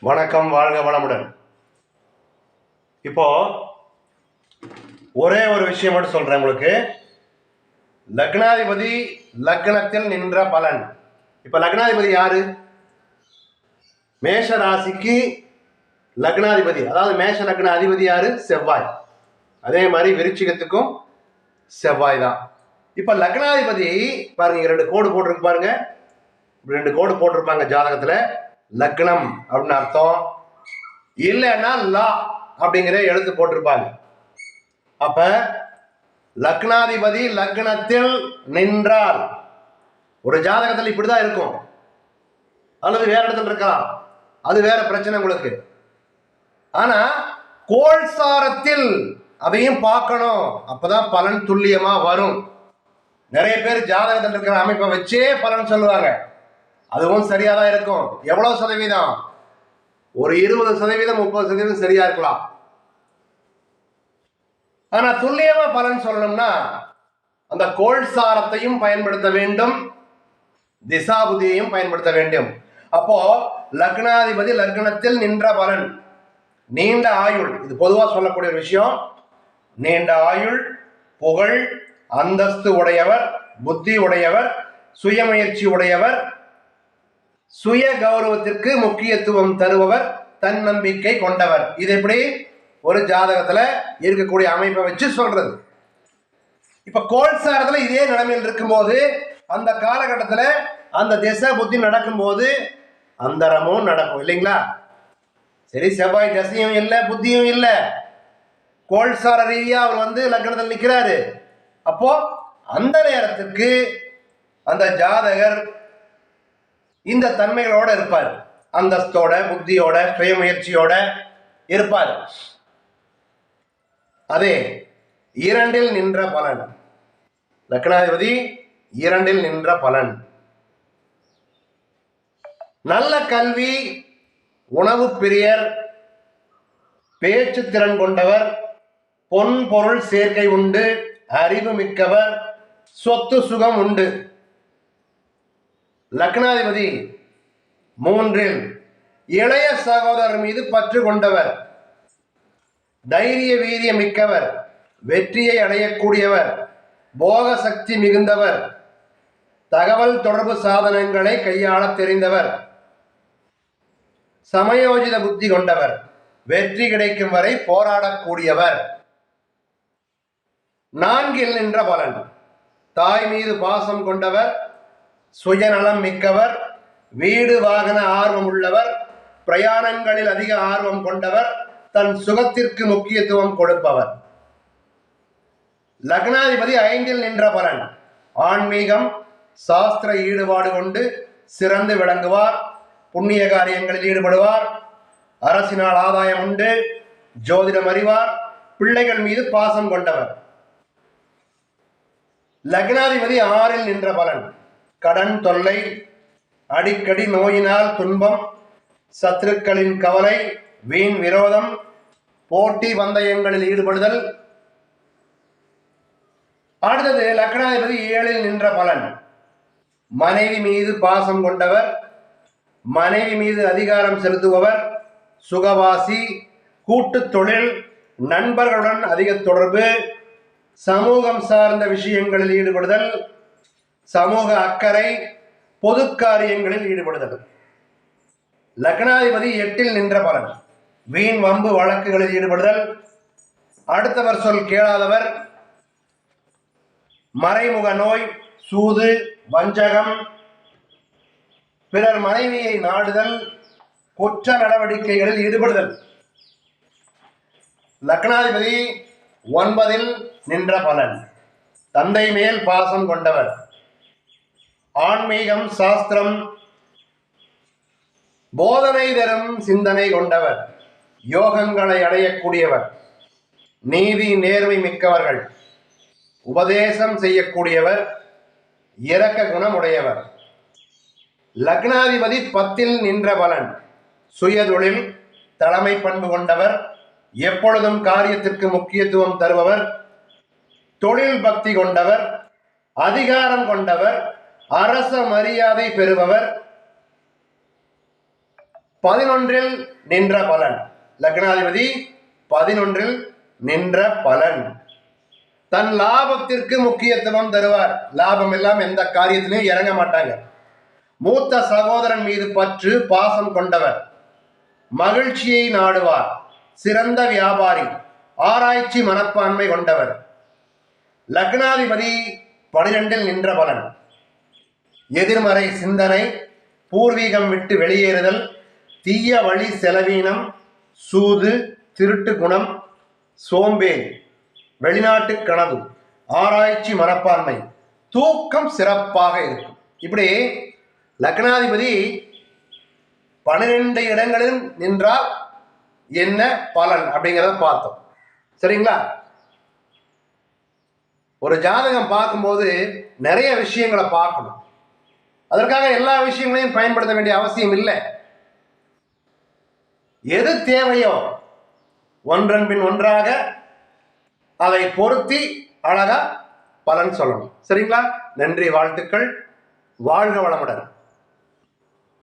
வணக்கம், வாழ்க வளமுடன். இப்போ ஒரே ஒரு விஷயம் மட்டும் சொல்றேன் உங்களுக்கு. லக்னாதிபதி லக்னத்தில் நின்ற பலன். இப்ப லக்னாதிபதி யாரு? மேஷ ராசிக்கு லக்னாதிபதி, அதாவது மேஷ லக்ன அதிபதி யாரு? செவ்வாய். அதே மாதிரி விருச்சிகத்துக்கும் செவ்வாய் தான். இப்ப லக்னாதிபதி பாருங்க, ரெண்டு கோடு போட்டிருக்கு பாருங்க, ரெண்டு கோடு போட்டிருப்பாங்க ஜாதகத்துல. லக்னம் அப்படின்னு அர்த்தம், இல்லைன்னா லா அப்படிங்கிற எழுத்து போட்டிருப்பாங்க. அப்ப லக்னாதிபதி லக்னத்தில் நின்றால் ஒரு ஜாதகத்தில் இப்படிதான் இருக்கும், அல்லது வேற இடத்துல இருக்கலாம், அது வேற பிரச்சனை உங்களுக்கு. ஆனா கோல்சாரத்தில் அதையும் பார்க்கணும், அப்பதான் பலன் துல்லியமா வரும். நிறைய பேர் ஜாதகத்தில் இருக்கிற அமைப்பை வச்சே பலன் சொல்லுவாங்க, அதுவும் சரியாதான் இருக்கும். எவ்வளவு சதவீதம்? ஒரு 20%, 30% சரியா இருக்கலாம். ஆனா துல்லியமா பலன் சொல்லணும்னா அந்த கோல்சாரத்தையும் பயன்படுத்த வேண்டும், திசாபுதியையும் பயன்படுத்த வேண்டும். அப்போ லக்னாதிபதி லக்னத்தில் நின்ற பலன், நீண்ட ஆயுள், இது பொதுவா சொல்லக்கூடிய ஒரு விஷயம். நீண்ட ஆயுள், புகழ், அந்தஸ்து உடையவர், புத்தி உடையவர், சுயமுயற்சி உடையவர், சுய கௌரவத்திற்கு முக்கியத்துவம் தருபவர், தன்னம்பிக்கை கொண்டவர். இது எப்படி ஒரு ஜாதகத்துல இருக்கக்கூடிய அமைப்பை வச்சு சொல்றது. இப்ப கோல்சாரத்துல இதே நிலைமையில் இருக்கும்போது, அந்த காலகட்டத்துல அந்த திசை புத்தி நடக்கும்போது அந்தரமும் நடக்கும், இல்லைங்களா? சரி, செவ்வாய் திசையும் இல்லை, புத்தியும் இல்லை, கோல்சார ரீதியா அவர் லக்னத்தில் நிற்கிறாரு. அப்போ அந்த நேரத்துக்கு அந்த ஜாதகர் இந்த தன்மைகளோட இருப்பார், அந்தஸ்தோட, புத்தியோட, சுயமுயற்சியோட இருப்பார். அதே இரண்டில் நின்ற பலன், லக்னாதிபதி இரண்டில் நின்ற பலன், நல்ல கல்வி, உணவு பிரியர், பேச்சு திறன் கொண்டவர், பொன் பொருள் சேர்க்கை உண்டு, அறிவு மிக்கவர், சொத்து சுகம் உண்டு. லக்னாதிபதி மூன்றில் இளைய சகோதரர் மீது பற்று கொண்டவர், தைரிய வீரிய மிக்கவர், வெற்றியை அடையக்கூடியவர், போக சக்தி மிகுந்தவர், தகவல் தொடர்பு சாதனங்களை கையாள தெரிந்தவர், சமயோஜித புத்தி கொண்டவர், வெற்றி கிடைக்கும் வரை போராடக்கூடியவர். நான்கில் நின்ற பலன், தாய் மீது பாசம் கொண்டவர், சுயநலம் மிக்கவர், வீடு வாகன ஆர்வம் உள்ளவர், பிரயாணங்களில் அதிக ஆர்வம் கொண்டவர், தன் சுகத்திற்கு முக்கியத்துவம் கொடுப்பவர். லக்னாதிபதி ஐந்தில் நின்ற பலன், ஆன்மீகம், சாஸ்திர ஈடுபாடு கொண்டு சிறந்து விளங்குவார், புண்ணிய காரியங்களில் ஈடுபடுவார், அரசினால் ஆதாயம் உண்டு, ஜோதிடம் அறிவார், பிள்ளைகள் மீது பாசம் கொண்டவர். லக்னாதிபதி ஆறில் நின்ற பலன், கடன் தொல்லை, அடிக்கடி நோயினால் துன்பம், சத்துருக்களின் கவலை, வீண் விரோதம், போட்டி பந்தயங்களில் ஈடுபடுதல். அடுத்தது லக்னாதிபதி ஏழில் நின்ற பலன், மனைவி மீது பாசம் கொண்டவர், மனைவி மீது அதிகாரம் செலுத்துபவர், சுகவாசி, கூட்டு தொழில், நண்பர்களுடன் அதிக தொடர்பு, சமூகம் சார்ந்த விஷயங்களில் ஈடுபடுதல், சமூக அக்கறை, பொது காரியங்களில் ஈடுபடுதல். லக்னாதிபதி எட்டில் நின்ற பலன், வீண் வம்பு வழக்குகளில் ஈடுபடுதல், அடுத்தவர் சொல் கேளாதவர், மறைமுக நோய், சூது, வஞ்சகம், பிறர் மனைவியை நாடுதல், குற்ற நடவடிக்கைகளில் ஈடுபடுதல். லக்னாதிபதி ஒன்பதில் நின்ற பலன், தந்தை மேல் பாசம் கொண்டவர், ஆன்மீகம், சாஸ்திரம், போதனை தரும் சிந்தனை கொண்டவர், யோகங்களை அடையக்கூடியவர், நீதி நேர்மை மிக்கவர்கள், உபதேசம் செய்யக்கூடியவர், இரக்க குணம் உடையவர். லக்னாதிபதி 10ல் நின்ற பலன், சுயதொழில், தலைமை பண்பு கொண்டவர், எப்பொழுதும் காரியத்திற்கு முக்கியத்துவம் தருபவர், தொழில் பக்தி கொண்டவர், அதிகாரம் கொண்டவர், அரச மரியாதை பெறுபவர், 11 நின்ற பலன். லக்னாதிபதி 11 நின்ற பலன். தன் லாபத்திற்கு முக்கியத்துவம் தருவார். லாபம் எல்லாம் எந்த காரியத்திலையும் இறங்க மாட்டாங்க. மூத்த சகோதரன் மீது பற்று பாசம் கொண்டவர். மகிழ்ச்சியை நாடுவார். சிறந்த வியாபாரி. ஆராய்ச்சி மனப்பான்மை கொண்டவர். லக்னாதிபதி 12 நின்ற பலன். எதிர்மறை சிந்தனை, பூர்வீகம் விட்டு வெளியேறுதல், தீய வழி செலவீனம், சூது, திருட்டு குணம், சோம்பேறி, வெளிநாட்டு கனவு, ஆராய்ச்சி மனப்பான்மை, தூக்கம் சிறப்பாக இருக்கும். இப்படி லக்னாதிபதி 12 இடங்களில் நின்றால் என்ன பலன் அப்படிங்கிறத பார்த்தோம். சரிங்களா? ஒரு ஜாதகம் பார்க்கும்போது நிறைய விஷயங்களை பார்க்கணும். அதற்காக எல்லா விஷயங்களையும் பயன்படுத்த வேண்டிய அவசியம் இல்லை. எது தேவையோ ஒன்றன் பின் ஒன்றாக அதை பொருத்தி அழகா பலன் சொல்லணும். சரிங்களா? நன்றி, வாழ்த்துக்கள். வாழ்க வளமுடன்.